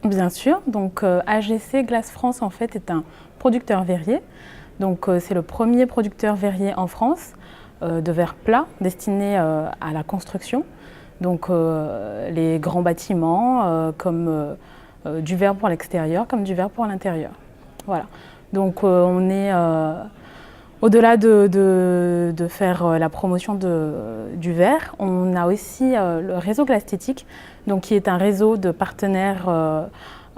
Bien sûr, donc AGC Glace France en fait est un producteur verrier. Donc c'est le premier producteur verrier en France de verre plat destiné à la construction. Donc les grands bâtiments comme du verre pour l'extérieur comme du verre pour l'intérieur. Voilà. Donc on est au-delà de faire la promotion du verre, on a aussi le réseau Glastétique, donc qui est un réseau de partenaires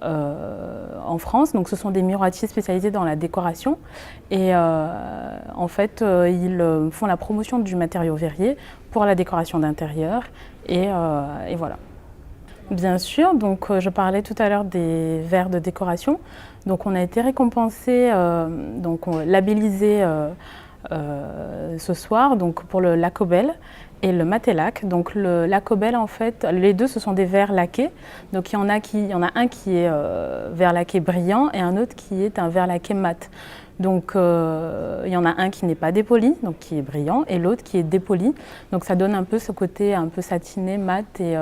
en France. Donc ce sont des miroitiers spécialisés dans la décoration et en fait ils font la promotion du matériau verrier pour la décoration d'intérieur et voilà. Bien sûr, donc je parlais tout à l'heure des verres de décoration. Donc on a été récompensé, labellisé ce soir donc pour le Lacobel et le Matelac. Donc le Lacobel en fait, les deux ce sont des verres laqués. Donc il y en a un qui est verre laqué brillant et un autre qui est un verre laqué mat. Donc il y en a un qui n'est pas dépoli, donc qui est brillant, et l'autre qui est dépoli. Donc ça donne un peu ce côté un peu satiné, mat et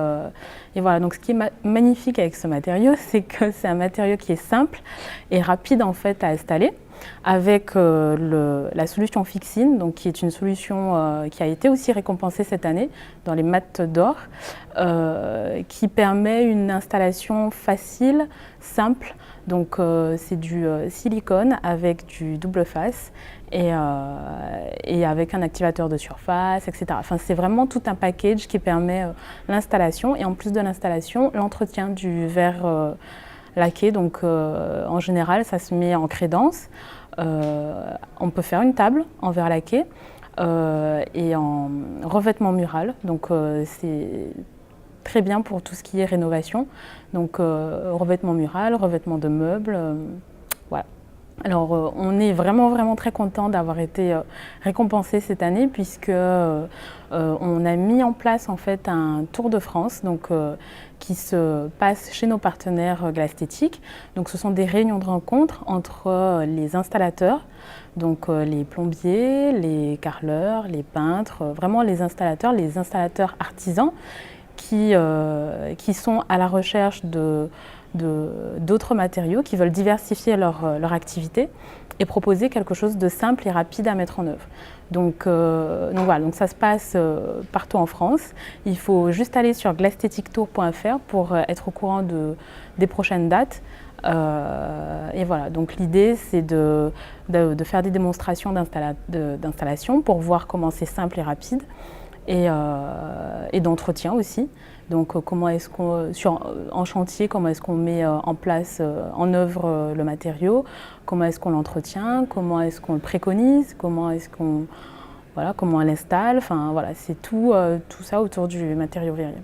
voilà. Donc ce qui est magnifique avec ce matériau, c'est que c'est un matériau qui est simple et rapide en fait à installer, avec la solution Fixine, donc qui est une solution qui a été aussi récompensée cette année dans les maths d'or, qui permet une installation facile, simple. Donc c'est du silicone avec du double face et avec un activateur de surface, etc. Enfin, c'est vraiment tout un package qui permet l'installation et en plus de l'installation, l'entretien du verre laqué. Donc en général, ça se met en crédence. On peut faire une table en verre laqué et en revêtement mural. Donc c'est très bien pour tout ce qui est rénovation. Donc revêtement mural, revêtement de meubles, voilà. Alors on est vraiment très content d'avoir été récompensé cette année puisque on a mis en place en fait un tour de France donc, qui se passe chez nos partenaires Glastétique. Donc ce sont des réunions de rencontres entre les installateurs, donc les plombiers, les carreleurs, les peintres, vraiment les installateurs artisans qui sont à la recherche d'autres matériaux, qui veulent diversifier leur activité et proposer quelque chose de simple et rapide à mettre en œuvre. Donc voilà, donc ça se passe partout en France. Il faut juste aller sur glastétiquetour.fr pour être au courant des prochaines dates. Et voilà, donc l'idée c'est de faire des démonstrations d'installation pour voir comment c'est simple et rapide. Et d'entretien aussi. Donc comment est-ce en chantier, comment est-ce qu'on met en place, en œuvre le matériau, comment est-ce qu'on l'entretient, comment est-ce qu'on le préconise, comment on l'installe, enfin voilà, c'est tout ça autour du matériau verrier.